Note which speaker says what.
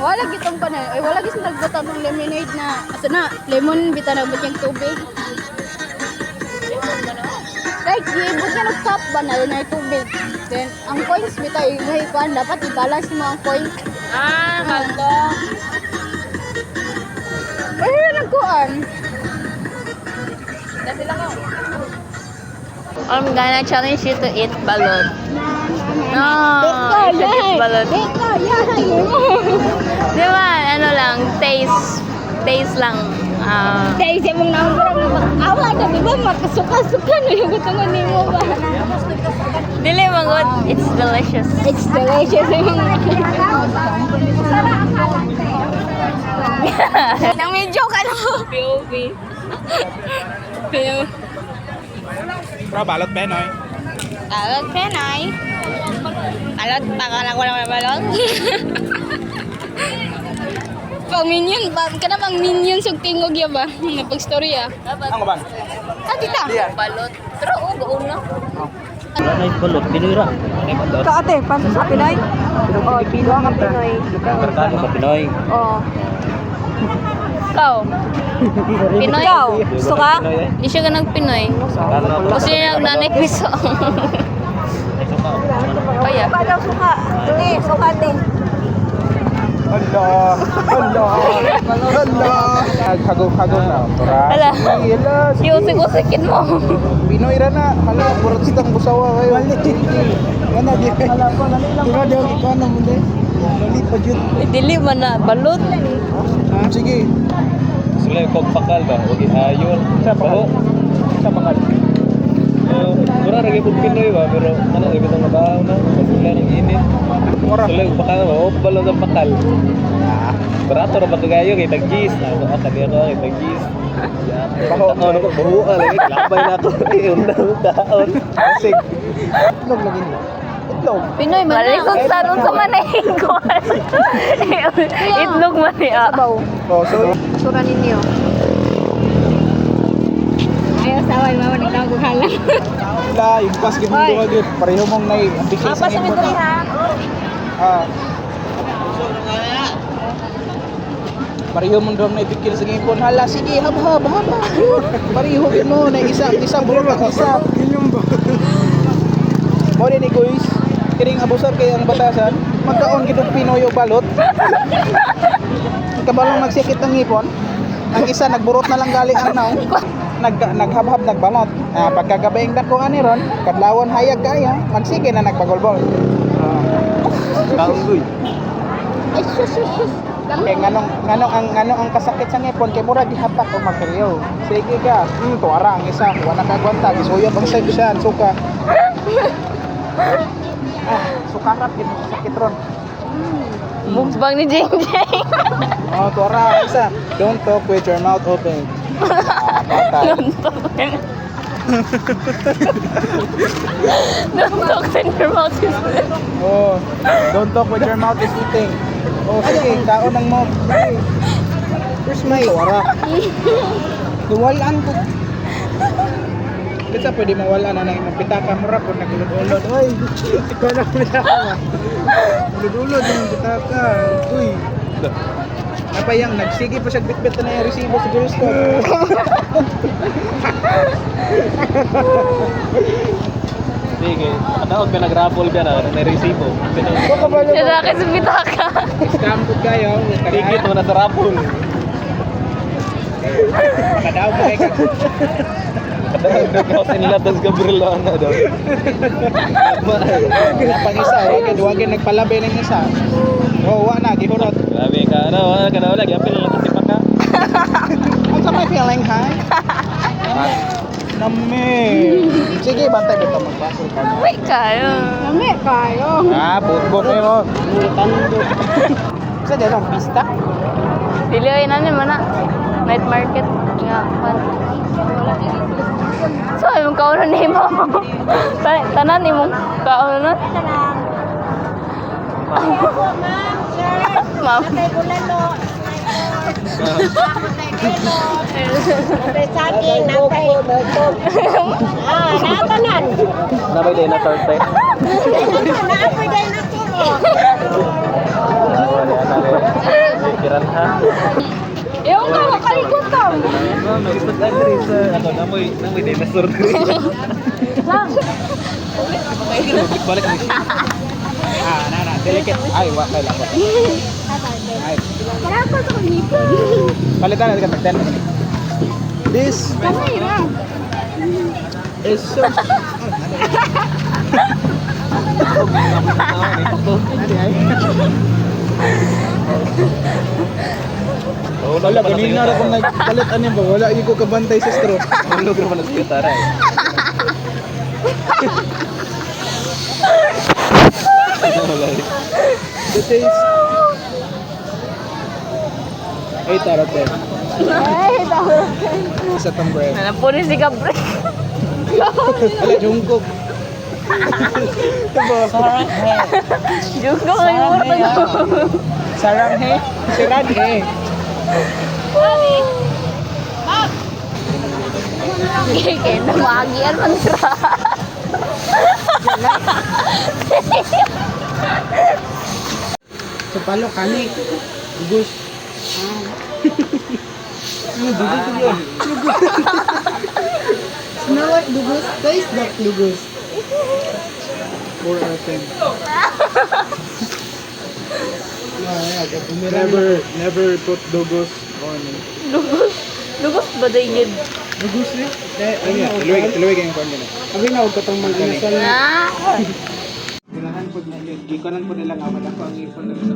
Speaker 1: Wala gitong pa na. Ay, wala gitong nagbutang ng lemonade na. Asa na, lemon, bita na yung tubig. Like, ibut niya nag-cup ba na yun ay tubig. Then, ang coins bita, iwahipan, dapat i-balance mo ang coins.
Speaker 2: Malto.
Speaker 1: Ay, nagkuhan.
Speaker 2: Dati lang ako. I'm gonna challenge you to eat balot. No, you should eat balot. Di ba, ano lang, taste lang.
Speaker 1: Dahil siya mong naman awa na, di ba? Makasuka-suka na yung gutungan ni mo ba?
Speaker 2: Dili mangot, it's delicious.
Speaker 1: It's delicious. Nang medyo ka na.
Speaker 2: POV.
Speaker 3: Bro, balot Penoy.
Speaker 1: Alot penay. Alot, baka lang wala balot. Pag minion, ka na bang minion sug tingog ya ba? Napag-story ah.
Speaker 3: Ang ban?
Speaker 1: Tita.
Speaker 2: Balot. Pero ugo na.
Speaker 4: Ano yung balot? Binira.
Speaker 5: Ito ate, paano sa Pinoy? Oh, Pinoy ang Pinoy.
Speaker 4: Merkado sa Pinoy.
Speaker 5: Oh.
Speaker 2: Ikaw. Pinoy.
Speaker 5: Ikaw, gusto ka?
Speaker 2: Di siya ka nag-Pinoy. Gusto niya nag-nanay piso. Kaya.
Speaker 5: Suka daw, suka. Dili, suka din.
Speaker 3: Hala! Hagog-hagog na.
Speaker 2: Hala.
Speaker 3: Hala!
Speaker 2: Iusik-usikin mo.
Speaker 3: Pinoy ra na. Hala, burotistang busawa kayo. Wala, di ka. Wala po, lali lang. Tura, di ako ikaw na muna. Lali pa dyan.
Speaker 2: Dili man na balot.
Speaker 3: Sige.
Speaker 4: Sila yung kogpakal ba? Huwag ayun.
Speaker 3: Sa pakal. Sa pakal.
Speaker 4: Mura rin yung Pinoy ba? Pero ano, ibig ang nabaho na. Pagkula ng init.
Speaker 3: Mura.
Speaker 4: Sila yung pakal ba? O, balon ng pakal. Barato na ba ito kayo? Kay Tag-Gis. Kali ako kay Tag-Gis. Taon ako. Bahuan. Labay na ako. Undang taon.
Speaker 3: Kasig. Itlog lagi niya. Itlog.
Speaker 2: Pinoy man na. Malikot sa ron sa manahin ko. Itlog man niya.
Speaker 3: Oh, so,
Speaker 5: Sura ninyo.
Speaker 1: Ayaw saway mama nagtawag halang.
Speaker 3: wala, yung pas gimong duwagit. Pareho mong nai-ambikis
Speaker 5: Apa sa
Speaker 3: ipon.
Speaker 5: Pinoy ha?
Speaker 3: Pareho mong doon naipikil sa ipon. Hala, sige, hab. Pareho mo, na isang bulok ang isa. Mo din ni guys, kiring abusar kay ang batasan, magkaon gitong Pinoy o balot. Ang kabalong magsikit ng ipon, ang isa nagburot na lang gali ang naong. Naghabhab nagbalot. Pagkagabayng dako ani ron, kadlawon hayag kaya, magsige na nagpagolbol.
Speaker 4: Kaunggoy.
Speaker 1: Ay, sus.
Speaker 3: Kaya nganong ang kasakit sa ngipon kay mura gihapak o magperyo. Sige ka. Tuara ang isa, wala ka gwanta, gisuyod ang section, suka. Sukarat gid sakit ron.
Speaker 2: Bugsbang ni Jeng Jeng.
Speaker 3: Oh, tuara ang isa. Don't talk with your mouth open. Patay.
Speaker 2: Don't talk in your mouth.
Speaker 3: Oh, don't talk with your mouth is eating. Oh, sige, kaon ng mo. Sige. Where's my tuara? Duwalaan ko. Bisa pwede mawala na nang pitaka mo ra kung nagulod-ulod. Oy, ikaw na pitaka mo. Ulod-ulod yung pitaka. Uy. Napayang nagsige pa siya bitbit na yung resibo sa Girls Club.
Speaker 4: Sige. Kadaog ka nag-raffle ka na. May resibo.
Speaker 2: Siya na kasi bitaka.
Speaker 3: Scam po kayo.
Speaker 4: Tigit mo na sa raffle.
Speaker 3: Makadaog mo kayo.
Speaker 4: Kadaog na ko sa nilatas Gabriel na daw.
Speaker 3: Pang isa, wagin nagpalabay ng isa. Oh, wa na, gihurot.
Speaker 4: Grabe ka. Ano, lagi. Apil lang kasi pa ka.
Speaker 3: Ang sa may feeling, ha? Nami. Sige, bantay mo ito. Magbasol ka na.
Speaker 2: Uy, kayo.
Speaker 1: Nami kayo.
Speaker 3: Bot-bot na mo. Sa dyan ang pista?
Speaker 2: Dili ay nani man na. Night market. Nga, man. So, yung kaunan ni mo. Tanan ni mo. Kaunan. Ma'am.
Speaker 5: Saging, napay. Natanan.
Speaker 4: Nabay din na torte.
Speaker 5: Napay din na turo.
Speaker 4: Wala na rin. Piranha.
Speaker 1: Ewan ka, makalikot ka.
Speaker 4: Naisod Andre sa ano namoy dinosaur diri.
Speaker 3: Balik mo siya. Na, delicate. Ay, wa kay lang. Ay,
Speaker 1: Kaya ko sa nipon.
Speaker 3: palitan natin ka tagdan. This
Speaker 1: Kamay ra.
Speaker 3: is so wala, ganina na kung nagpalit ano ba, wala yung ko kabantay sa straw.
Speaker 4: Hulog ra man sa gitara.
Speaker 3: The taste 8 out of 10.
Speaker 1: Ay, tawag.
Speaker 3: Sa tambre.
Speaker 2: Nanapunin si Gabriel.
Speaker 3: Wala, Jungkook. Diba?
Speaker 2: Diyos ko kayo mo
Speaker 3: Sarang he. Siran he.
Speaker 2: Kaya na magian man sira.
Speaker 3: Sa palo, kanik. Gus. Ano, dugos yun? Smell like dugos. Taste like dugos. 4 out of 10. Never put dugos on.
Speaker 2: Lugos ba day yun?
Speaker 3: Dugos eh? Tiluwi kayong kanya na. Abi na, huwag ka itong mag-inasal na. Ganahan po nila. Gikanan po nila nga. Wala ko ang ipon na rin sa